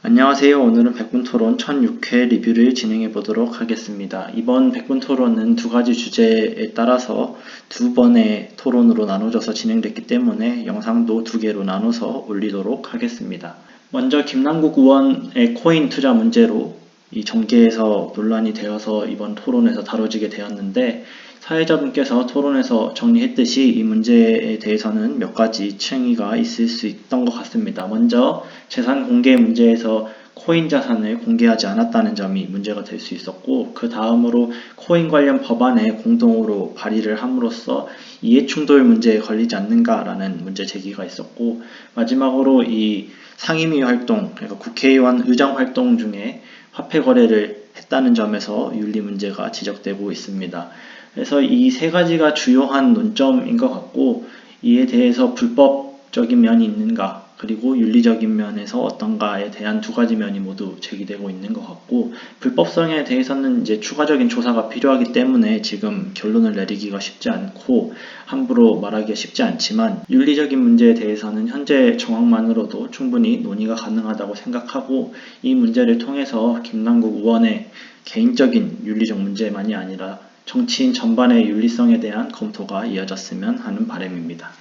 안녕하세요. 오늘은 백분토론 1006회 리뷰를 진행해 보도록 하겠습니다. 이번 백분토론은 두 가지 주제에 따라서 두 번의 토론으로 나눠져서 진행됐기 때문에 영상도 두 개로 나눠서 올리도록 하겠습니다. 먼저 김남국 의원의 코인 투자 문제로 이 정계에서 논란이 되어서 이번 토론에서 다뤄지게 되었는데, 사회자분께서 토론에서 정리했듯이 이 문제에 대해서는 몇 가지 층위가 있을 수 있던 것 같습니다. 먼저 재산 공개 문제에서 코인 자산을 공개하지 않았다는 점이 문제가 될 수 있었고, 그 다음으로 코인 관련 법안에 공동으로 발의를 함으로써 이해충돌 문제에 걸리지 않는가라는 문제 제기가 있었고, 마지막으로 이 상임위 활동, 그러니까 국회의원 의정 활동 중에 화폐 거래를 했다는 점에서 윤리 문제가 지적되고 있습니다. 그래서 이 세 가지가 주요한 논점인 것 같고, 이에 대해서 불법적인 면이 있는가, 그리고 윤리적인 면에서 어떤가에 대한 두 가지 면이 모두 제기되고 있는 것 같고, 불법성에 대해서는 이제 추가적인 조사가 필요하기 때문에 지금 결론을 내리기가 쉽지 않고 함부로 말하기가 쉽지 않지만, 윤리적인 문제에 대해서는 현재 정황만으로도 충분히 논의가 가능하다고 생각하고, 이 문제를 통해서 김남국 의원의 개인적인 윤리적 문제만이 아니라 정치인 전반의 윤리성에 대한 검토가 이어졌으면 하는 바람입니다.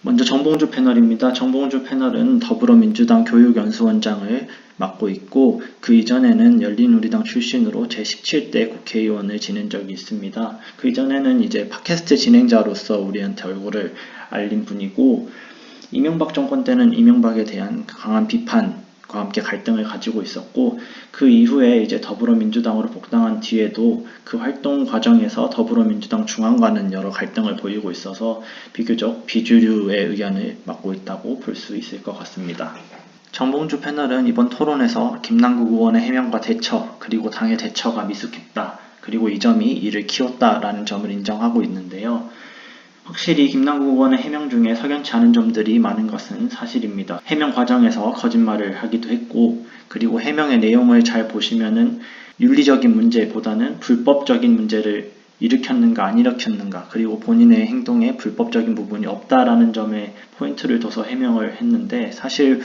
먼저 정봉주 패널입니다. 정봉주 패널은 더불어민주당 교육연수원장을 맡고 있고, 그 이전에는 열린우리당 출신으로 제17대 국회의원을 지낸 적이 있습니다. 그 이전에는 이제 팟캐스트 진행자로서 우리한테 얼굴을 알린 분이고, 이명박 정권 때는 이명박에 대한 강한 비판과 함께 갈등을 가지고 있었고, 그 이후에 이제 더불어민주당으로 복당한 뒤에도 그 활동 과정에서 더불어민주당 중앙과는 여러 갈등을 보이고 있어서 비교적 비주류의 의견을 맡고 있다고 볼 수 있을 것 같습니다. 정봉주 패널은 이번 토론에서 김남국 의원의 해명과 대처, 그리고 당의 대처가 미숙했다, 그리고 이 점이 이를 키웠다라는 점을 인정하고 있는데요. 확실히 김남국 의원의 해명 중에 석연치 않은 점들이 많은 것은 사실입니다. 해명 과정에서 거짓말을 하기도 했고, 그리고 해명의 내용을 잘 보시면은 윤리적인 문제보다는 불법적인 문제를 일으켰는가 안 일으켰는가, 그리고 본인의 행동에 불법적인 부분이 없다라는 점에 포인트를 둬서 해명을 했는데, 사실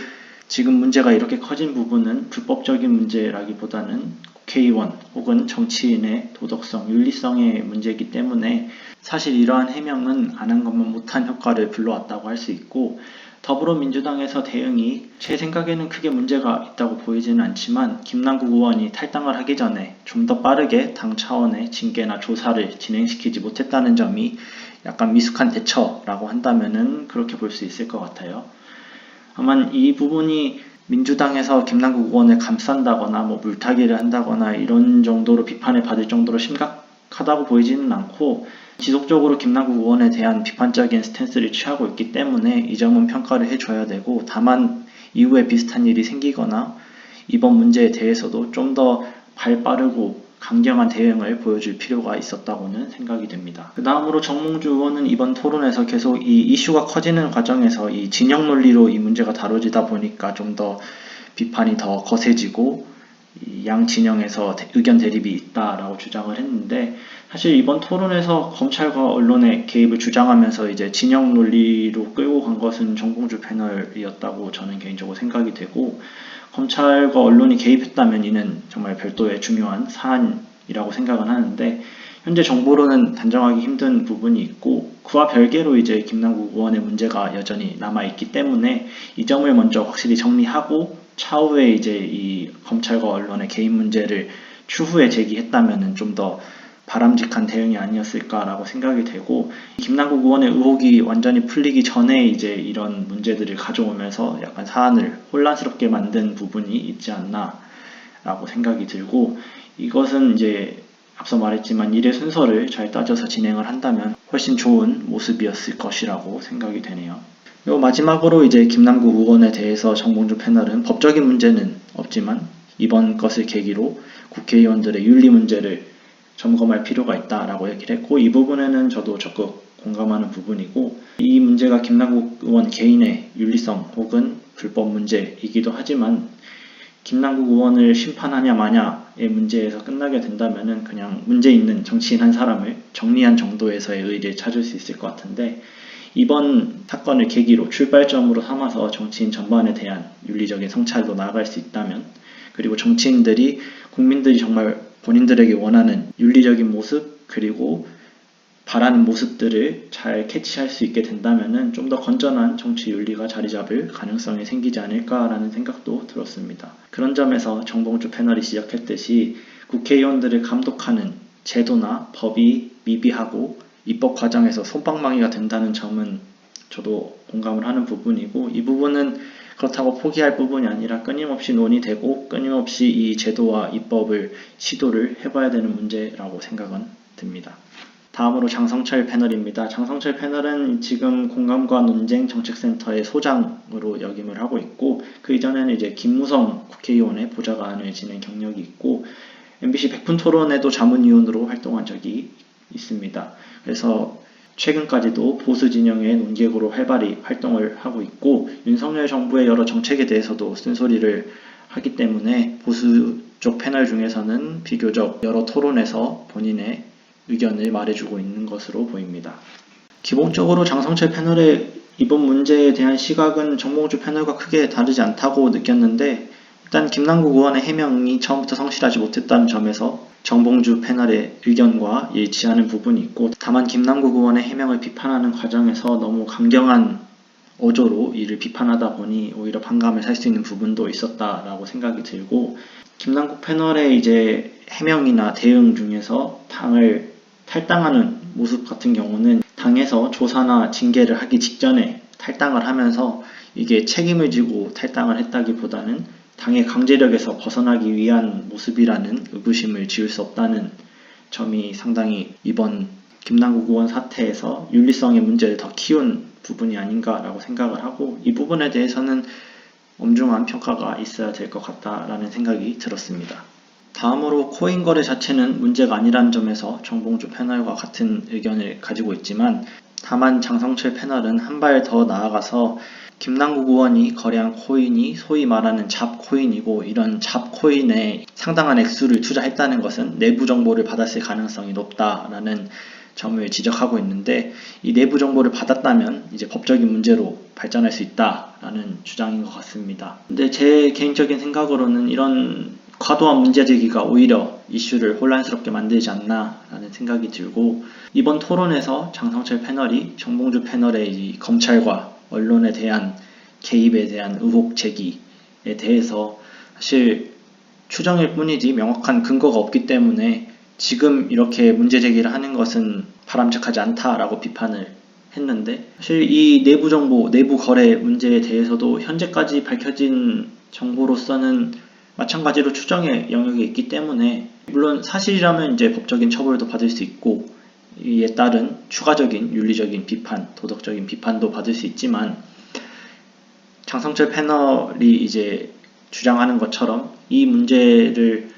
지금 문제가 이렇게 커진 부분은 불법적인 문제라기보다는 국회의원 혹은 정치인의 도덕성, 윤리성의 문제이기 때문에 사실 이러한 해명은 안 한 것만 못한 효과를 불러왔다고 할 수 있고, 더불어민주당에서 대응이 제 생각에는 크게 문제가 있다고 보이지는 않지만, 김남국 의원이 탈당을 하기 전에 좀 더 빠르게 당 차원의 징계나 조사를 진행시키지 못했다는 점이 약간 미숙한 대처라고 한다면은 그렇게 볼 수 있을 것 같아요. 다만 이 부분이 민주당에서 김남국 의원을 감싼다거나 물타기를 한다거나 이런 정도로 비판을 받을 정도로 심각하다고 보이지는 않고, 지속적으로 김남국 의원에 대한 비판적인 스탠스를 취하고 있기 때문에 이 점은 평가를 해줘야 되고, 다만 이후에 비슷한 일이 생기거나 이번 문제에 대해서도 좀 더 발빠르고 강경한 대응을 보여줄 필요가 있었다고는 생각이 됩니다. 그 다음으로 정봉주 의원은 이번 토론에서 계속 이 이슈가 커지는 과정에서 이 진영 논리로 이 문제가 다뤄지다 보니까 좀 더 비판이 더 거세지고 양 진영에서 의견 대립이 있다라고 주장을 했는데, 사실 이번 토론에서 검찰과 언론의 개입을 주장하면서 이제 진영 논리로 끌고 간 것은 정봉주 패널이었다고 저는 개인적으로 생각이 되고, 검찰과 언론이 개입했다면 이는 정말 별도의 중요한 사안이라고 생각은 하는데, 현재 정보로는 단정하기 힘든 부분이 있고, 그와 별개로 이제 김남국 의원의 문제가 여전히 남아있기 때문에 이 점을 먼저 확실히 정리하고 차후에 이제 이 검찰과 언론의 개입 문제를 추후에 제기했다면은 좀 더 바람직한 대응이 아니었을까라고 생각이 되고, 김남국 의원의 의혹이 완전히 풀리기 전에 이제 이런 문제들을 가져오면서 약간 사안을 혼란스럽게 만든 부분이 있지 않나라고 생각이 들고, 이것은 이제 앞서 말했지만 일의 순서를 잘 따져서 진행을 한다면 훨씬 좋은 모습이었을 것이라고 생각이 되네요. 그리고 마지막으로 이제 김남국 의원에 대해서 정봉주 패널은 법적인 문제는 없지만 이번 것을 계기로 국회의원들의 윤리 문제를 점검할 필요가 있다라고 얘기를 했고, 이 부분에는 저도 적극 공감하는 부분이고, 이 문제가 김남국 의원 개인의 윤리성 혹은 불법 문제이기도 하지만 김남국 의원을 심판하냐 마냐의 문제에서 끝나게 된다면은 그냥 문제 있는 정치인 한 사람을 정리한 정도에서의 의의를 찾을 수 있을 것 같은데, 이번 사건을 계기로 출발점으로 삼아서 정치인 전반에 대한 윤리적인 성찰로 나아갈 수 있다면, 그리고 정치인들이 국민들이 정말 본인들에게 원하는 윤리적인 모습 그리고 바라는 모습들을 잘 캐치할 수 있게 된다면 좀 더 건전한 정치 윤리가 자리 잡을 가능성이 생기지 않을까라는 생각도 들었습니다. 그런 점에서 정봉주 패널이 지적했듯이 국회의원들을 감독하는 제도나 법이 미비하고 입법 과정에서 솜방망이가 된다는 점은 저도 공감을 하는 부분이고, 이 부분은 그렇다고 포기할 부분이 아니라 끊임없이 논의되고 끊임없이 이 제도와 입법을 시도를 해봐야 되는 문제라고 생각은 듭니다. 다음으로 장성철 패널입니다. 장성철 패널은 지금 공감과 논쟁 정책센터의 소장으로 역임을 하고 있고, 그 이전에는 이제 김무성 국회의원의 보좌관을 지낸 경력이 있고, MBC 100분 토론에도 자문위원으로 활동한 적이 있습니다. 그래서 최근까지도 보수 진영의 논객으로 활발히 활동을 하고 있고, 윤석열 정부의 여러 정책에 대해서도 쓴소리를 하기 때문에 보수 쪽 패널 중에서는 비교적 여러 토론에서 본인의 의견을 말해주고 있는 것으로 보입니다. 기본적으로 장성철 패널의 이번 문제에 대한 시각은 정봉주 패널과 크게 다르지 않다고 느꼈는데, 일단 김남국 의원의 해명이 처음부터 성실하지 못했다는 점에서 정봉주 패널의 의견과 일치하는 부분이 있고, 다만 김남국 의원의 해명을 비판하는 과정에서 너무 강경한 어조로 이를 비판하다 보니 오히려 반감을 살 수 있는 부분도 있었다라고 생각이 들고, 김남국 패널의 이제 해명이나 대응 중에서 당을 탈당하는 모습 같은 경우는 당에서 조사나 징계를 하기 직전에 탈당을 하면서 이게 책임을 지고 탈당을 했다기보다는 당의 강제력에서 벗어나기 위한 모습이라는 의구심을 지울 수 없다는 점이 상당히 이번 김남국 의원 사태에서 윤리성의 문제를 더 키운 부분이 아닌가라고 생각을 하고, 이 부분에 대해서는 엄중한 평가가 있어야 될 것 같다라는 생각이 들었습니다. 다음으로 코인 거래 자체는 문제가 아니라는 점에서 정봉주 패널과 같은 의견을 가지고 있지만, 다만 장성철 패널은 한 발 더 나아가서 김남국 의원이 거래한 코인이 소위 말하는 잡코인이고, 이런 잡코인에 상당한 액수를 투자했다는 것은 내부 정보를 받았을 가능성이 높다라는 점을 지적하고 있는데, 이 내부 정보를 받았다면 이제 법적인 문제로 발전할 수 있다라는 주장인 것 같습니다. 근데 제 개인적인 생각으로는 이런 과도한 문제 제기가 오히려 이슈를 혼란스럽게 만들지 않나라는 생각이 들고, 이번 토론에서 장성철 패널이 정봉주 패널의 이 검찰과 언론에 대한 개입에 대한 의혹 제기에 대해서 사실 추정일 뿐이지 명확한 근거가 없기 때문에 지금 이렇게 문제 제기를 하는 것은 바람직하지 않다라고 비판을 했는데, 사실 이 내부 정보, 내부 거래 문제에 대해서도 현재까지 밝혀진 정보로서는 마찬가지로 추정의 영역이 있기 때문에, 물론 사실이라면 이제 법적인 처벌도 받을 수 있고 이에 따른 추가적인 윤리적인 비판, 도덕적인 비판도 받을 수 있지만, 장성철 패널이 이제 주장하는 것처럼 이 문제를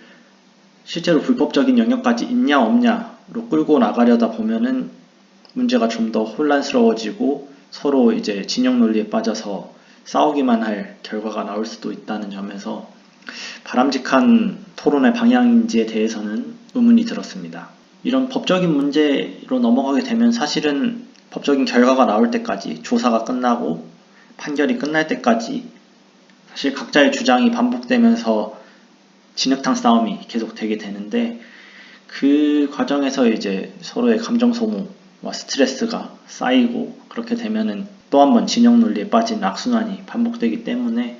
실제로 불법적인 영역까지 있냐 없냐로 끌고 나가려다 보면은 문제가 좀 더 혼란스러워지고 서로 이제 진영 논리에 빠져서 싸우기만 할 결과가 나올 수도 있다는 점에서 바람직한 토론의 방향인지에 대해서는 의문이 들었습니다. 이런 법적인 문제로 넘어가게 되면 사실은 법적인 결과가 나올 때까지, 조사가 끝나고 판결이 끝날 때까지 사실 각자의 주장이 반복되면서 진흙탕 싸움이 계속 되게 되는데, 그 과정에서 이제 서로의 감정 소모와 스트레스가 쌓이고, 그렇게 되면은 또 한 번 진영 논리에 빠진 악순환이 반복되기 때문에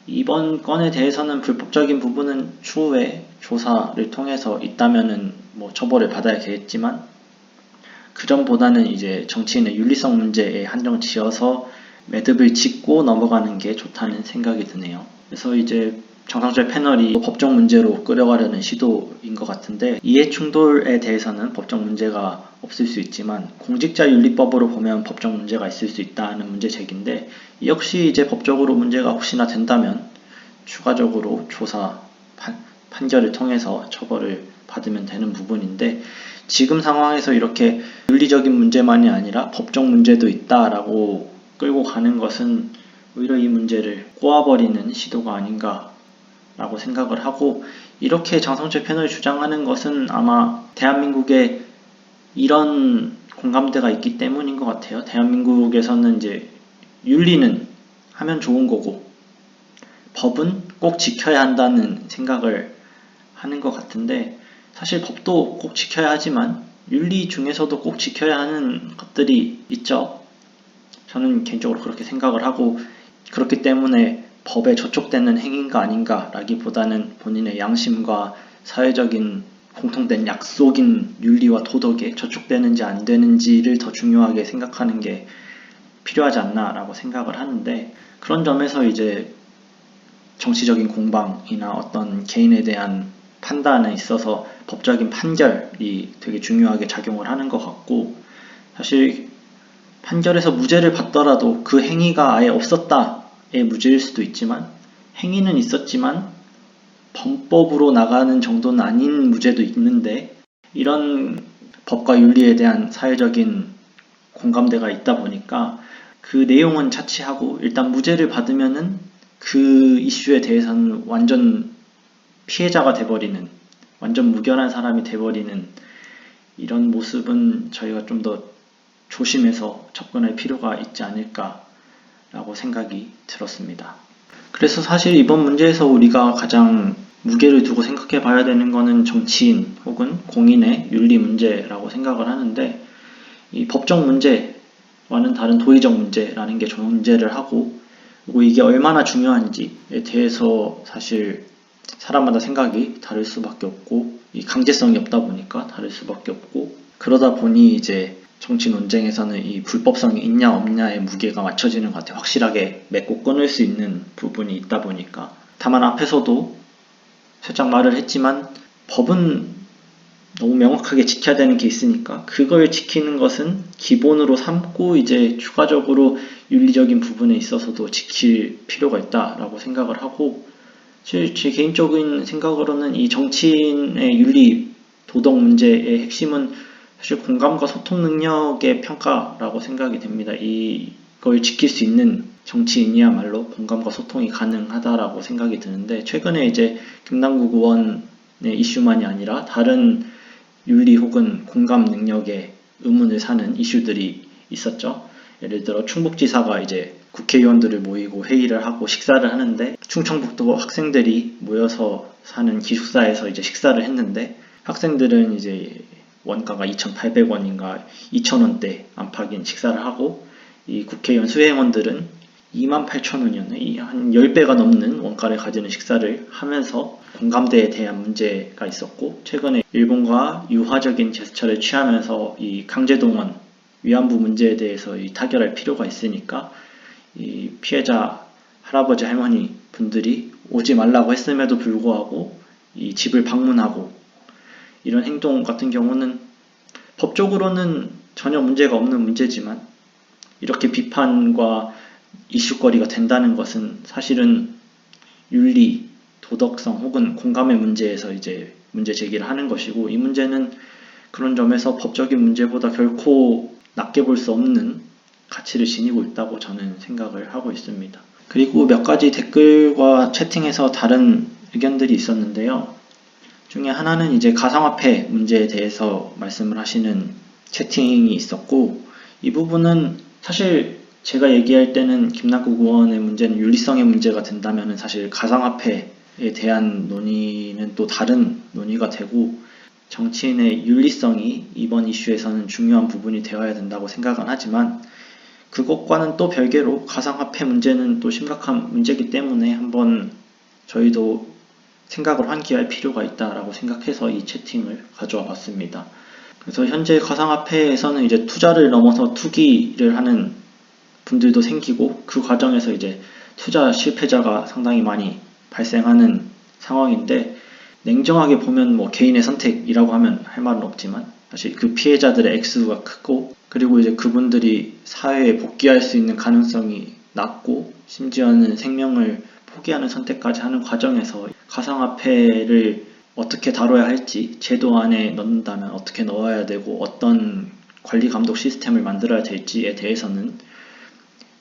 이번 건에 대해서는 불법적인 부분은 추후에 조사를 통해서 있다면은 뭐 처벌을 받아야겠지만, 그 전보다는 이제 정치인의 윤리성 문제에 한정 지어서 매듭을 짓고 넘어가는 게 좋다는 생각이 드네요. 그래서 이제 장성철 패널이 법적 문제로 끌어가려는 시도인 것 같은데, 이해충돌에 대해서는 법적 문제가 없을 수 있지만 공직자윤리법으로 보면 법적 문제가 있을 수 있다는 문제 제기인데, 역시 이제 법적으로 문제가 혹시나 된다면 추가적으로 조사, 판결을 통해서 처벌을 받으면 되는 부분인데, 지금 상황에서 이렇게 윤리적인 문제만이 아니라 법적 문제도 있다라고 끌고 가는 것은 오히려 이 문제를 꼬아버리는 시도가 아닌가 라고 생각을 하고, 이렇게 장성철 패널이 주장하는 것은 아마 대한민국의 이런 공감대가 있기 때문인 것 같아요. 대한민국에서는 이제 윤리는 하면 좋은 거고 법은 꼭 지켜야 한다는 생각을 하는 것 같은데, 사실 법도 꼭 지켜야 하지만 윤리 중에서도 꼭 지켜야 하는 것들이 있죠. 저는 개인적으로 그렇게 생각을 하고, 그렇기 때문에 법에 저촉되는 행위인가 아닌가 라기보다는 본인의 양심과 사회적인 공통된 약속인 윤리와 도덕에 저촉되는지 안 되는지를 더 중요하게 생각하는 게 필요하지 않나 라고 생각을 하는데, 그런 점에서 이제 정치적인 공방이나 어떤 개인에 대한 판단에 있어서 법적인 판결이 되게 중요하게 작용을 하는 것 같고, 사실 판결에서 무죄를 받더라도 그 행위가 아예 없었다의 무죄일 수도 있지만, 행위는 있었지만 범법으로 나가는 정도는 아닌 무죄도 있는데, 이런 법과 윤리에 대한 사회적인 공감대가 있다 보니까 그 내용은 차치하고 일단 무죄를 받으면은 그 이슈에 대해서는 완전 피해자가 돼버리는, 완전 무결한 사람이 돼버리는 이런 모습은 저희가 좀 더 조심해서 접근할 필요가 있지 않을까라고 생각이 들었습니다. 그래서 사실 이번 문제에서 우리가 가장 무게를 두고 생각해 봐야 되는 거는 정치인 혹은 공인의 윤리 문제라고 생각을 하는데, 이 법적 문제와는 다른 도의적 문제라는 게 존재를 하고, 그리고 이게 얼마나 중요한지에 대해서 사실 사람마다 생각이 다를 수밖에 없고, 이 강제성이 없다 보니까 다를 수밖에 없고, 그러다 보니 이제 정치 논쟁에서는 이 불법성이 있냐 없냐의 무게가 맞춰지는 것 같아요. 확실하게 맺고 끊을 수 있는 부분이 있다 보니까. 다만 앞에서도 살짝 말을 했지만 법은 너무 명확하게 지켜야 되는 게 있으니까 그걸 지키는 것은 기본으로 삼고 이제 추가적으로 윤리적인 부분에 있어서도 지킬 필요가 있다라고 생각을 하고, 제 개인적인 생각으로는 이 정치인의 윤리 도덕 문제의 핵심은 사실 공감과 소통 능력의 평가라고 생각이 됩니다. 이걸 지킬 수 있는 정치인이야말로 공감과 소통이 가능하다라고 생각이 드는데, 최근에 이제 김남국 의원의 이슈만이 아니라 다른 윤리 혹은 공감 능력에 의문을 사는 이슈들이 있었죠. 예를 들어 충북지사가 이제 국회의원들을 모이고 회의를 하고 식사를 하는데, 충청북도 학생들이 모여서 사는 기숙사에서 이제 식사를 했는데, 학생들은 이제 원가가 2,800원인가 2,000원대 안팎인 식사를 하고, 이 국회의원 수행원들은 28,000원이었네. 한 10배가 넘는 원가를 가지는 식사를 하면서 공감대에 대한 문제가 있었고, 최근에 일본과 유화적인 제스처를 취하면서 이 강제동원 위안부 문제에 대해서 타결할 필요가 있으니까 이 피해자 할아버지 할머니 분들이 오지 말라고 했음에도 불구하고 이 집을 방문하고, 이런 행동 같은 경우는 법적으로는 전혀 문제가 없는 문제지만 이렇게 비판과 이슈거리가 된다는 것은 사실은 윤리, 도덕성 혹은 공감의 문제에서 이제 문제 제기를 하는 것이고, 이 문제는 그런 점에서 법적인 문제보다 결코 낮게 볼 수 없는 가치를 지니고 있다고 저는 생각을 하고 있습니다. 그리고 몇 가지 댓글과 채팅에서 다른 의견들이 있었는데요. 중에 하나는 이제 가상화폐 문제에 대해서 말씀을 하시는 채팅이 있었고, 이 부분은 사실 제가 얘기할 때는 김남국 의원의 문제는 윤리성의 문제가 된다면 사실 가상화폐에 대한 논의는 또 다른 논의가 되고, 정치인의 윤리성이 이번 이슈에서는 중요한 부분이 되어야 된다고 생각은 하지만, 그것과는 또 별개로 가상화폐 문제는 또 심각한 문제이기 때문에 한번 저희도 생각을 환기할 필요가 있다라고 생각해서 이 채팅을 가져와 봤습니다. 그래서 현재 가상화폐에서는 이제 투자를 넘어서 투기를 하는 분들도 생기고, 그 과정에서 이제 투자 실패자가 상당히 많이 발생하는 상황인데, 냉정하게 보면 뭐 개인의 선택이라고 하면 할 말은 없지만 사실 그 피해자들의 액수가 크고, 그리고 이제 그분들이 사회에 복귀할 수 있는 가능성이 낮고, 심지어는 생명을 포기하는 선택까지 하는 과정에서 가상화폐를 어떻게 다뤄야 할지, 제도 안에 넣는다면 어떻게 넣어야 되고 어떤 관리 감독 시스템을 만들어야 될지에 대해서는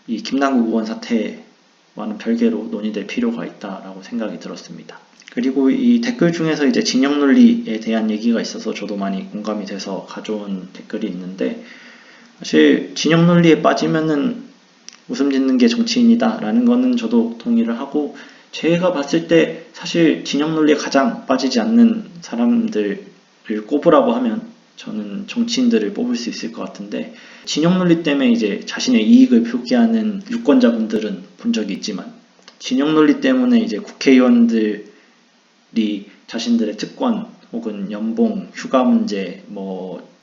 이 김남국 의원 사태와는 별개로 논의될 필요가 있다라고 생각이 들었습니다. 그리고 이 댓글 중에서 이제 진영 논리에 대한 얘기가 있어서 저도 많이 공감이 돼서 가져온 댓글이 있는데, 사실 진영 논리에 빠지면은 웃음 짓는 게 정치인이다 라는 거는 저도 동의를 하고, 제가 봤을 때 사실 진영 논리에 가장 빠지지 않는 사람들을 꼽으라고 하면 저는 정치인들을 뽑을 수 있을 것 같은데, 진영 논리 때문에 이제 자신의 이익을 표기하는 유권자분들은 본 적이 있지만, 진영 논리 때문에 이제 국회의원들이 자신들의 특권 혹은 연봉, 휴가 문제,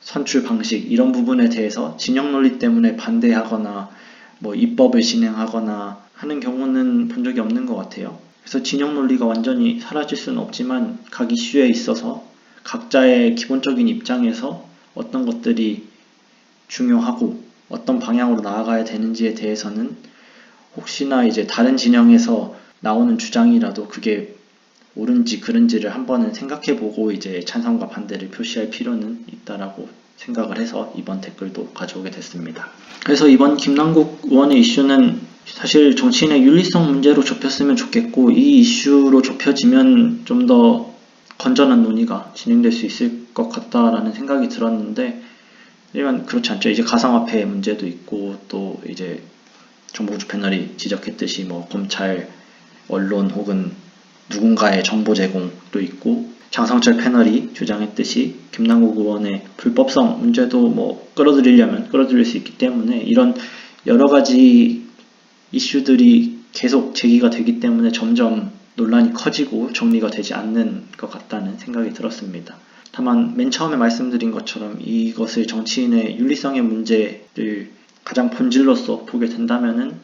선출 방식 이런 부분에 대해서 진영 논리 때문에 반대하거나 입법을 진행하거나 하는 경우는 본 적이 없는 것 같아요. 그래서 진영 논리가 완전히 사라질 수는 없지만, 각 이슈에 있어서 각자의 기본적인 입장에서 어떤 것들이 중요하고 어떤 방향으로 나아가야 되는지에 대해서는 혹시나 이제 다른 진영에서 나오는 주장이라도 그게 옳은지 그른지를 한번은 생각해보고 이제 찬성과 반대를 표시할 필요는 있다라고 생각을 해서 이번 댓글도 가져오게 됐습니다. 그래서 이번 김남국 의원의 이슈는 사실 정치인의 윤리성 문제로 좁혔으면 좋겠고, 이 이슈로 좁혀지면 좀 더 건전한 논의가 진행될 수 있을 것 같다라는 생각이 들었는데, 일단 그렇지 않죠. 이제 가상화폐 문제도 있고, 또 이제 정봉주 패널이 지적했듯이 검찰, 언론 혹은 누군가의 정보 제공도 있고, 장성철 패널이 주장했듯이 김남국 의원의 불법성 문제도 끌어들이려면 끌어들일 수 있기 때문에, 이런 여러 가지 이슈들이 계속 제기가 되기 때문에 점점 논란이 커지고 정리가 되지 않는 것 같다는 생각이 들었습니다. 다만 맨 처음에 말씀드린 것처럼 이것을 정치인의 윤리성의 문제를 가장 본질로서 보게 된다면은,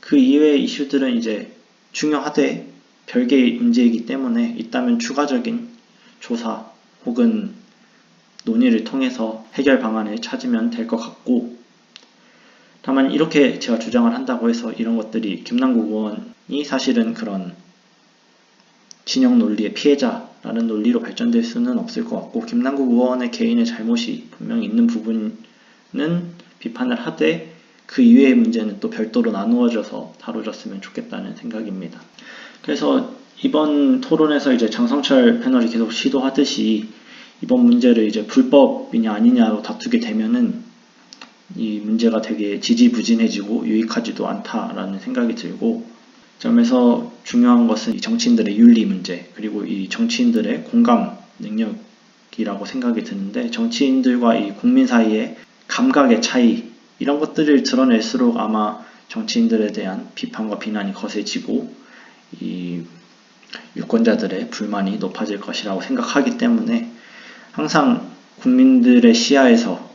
그 이외의 이슈들은 이제 중요하되 별개의 문제이기 때문에 있다면 추가적인 조사 혹은 논의를 통해서 해결 방안을 찾으면 될 것 같고, 다만 이렇게 제가 주장을 한다고 해서 이런 것들이 김남국 의원이 사실은 그런 진영 논리의 피해자라는 논리로 발전될 수는 없을 것 같고, 김남국 의원의 개인의 잘못이 분명히 있는 부분은 비판을 하되 그 이외의 문제는 또 별도로 나누어져서 다뤄졌으면 좋겠다는 생각입니다. 그래서 이번 토론에서 이제 장성철 패널이 계속 시도하듯이 이번 문제를 이제 불법이냐 아니냐로 다투게 되면은 이 문제가 되게 지지부진해지고 유익하지도 않다라는 생각이 들고, 점에서 중요한 것은 이 정치인들의 윤리 문제, 그리고 이 정치인들의 공감 능력이라고 생각이 드는데, 정치인들과 이 국민 사이의 감각의 차이, 이런 것들을 드러낼수록 아마 정치인들에 대한 비판과 비난이 거세지고 이 유권자들의 불만이 높아질 것이라고 생각하기 때문에, 항상 국민들의 시야에서,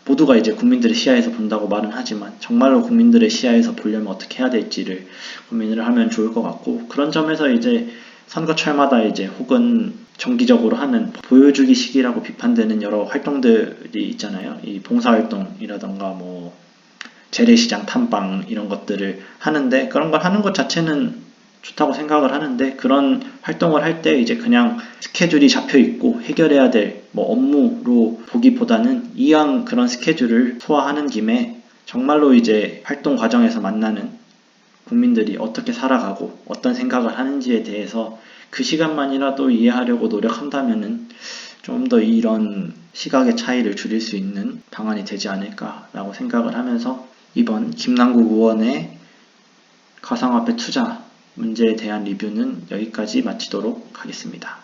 모두가 이제 국민들의 시야에서 본다고 말은 하지만 정말로 국민들의 시야에서 보려면 어떻게 해야 될지를 고민을 하면 좋을 것 같고, 그런 점에서 이제 선거철마다 이제 혹은 정기적으로 하는 보여주기식이라고 비판되는 여러 활동들이 있잖아요. 이 봉사활동이라던가 재래시장 탐방 이런 것들을 하는데, 그런 걸 하는 것 자체는 좋다고 생각을 하는데, 그런 활동을 할 때 이제 그냥 스케줄이 잡혀 있고 해결해야 될 업무로 보기보다는, 이왕 그런 스케줄을 소화하는 김에 정말로 이제 활동 과정에서 만나는 국민들이 어떻게 살아가고 어떤 생각을 하는지에 대해서 그 시간만이라도 이해하려고 노력한다면은 좀 더 이런 시각의 차이를 줄일 수 있는 방안이 되지 않을까라고 생각을 하면서, 이번 김남국 의원의 가상화폐 투자 문제에 대한 리뷰는 여기까지 마치도록 하겠습니다.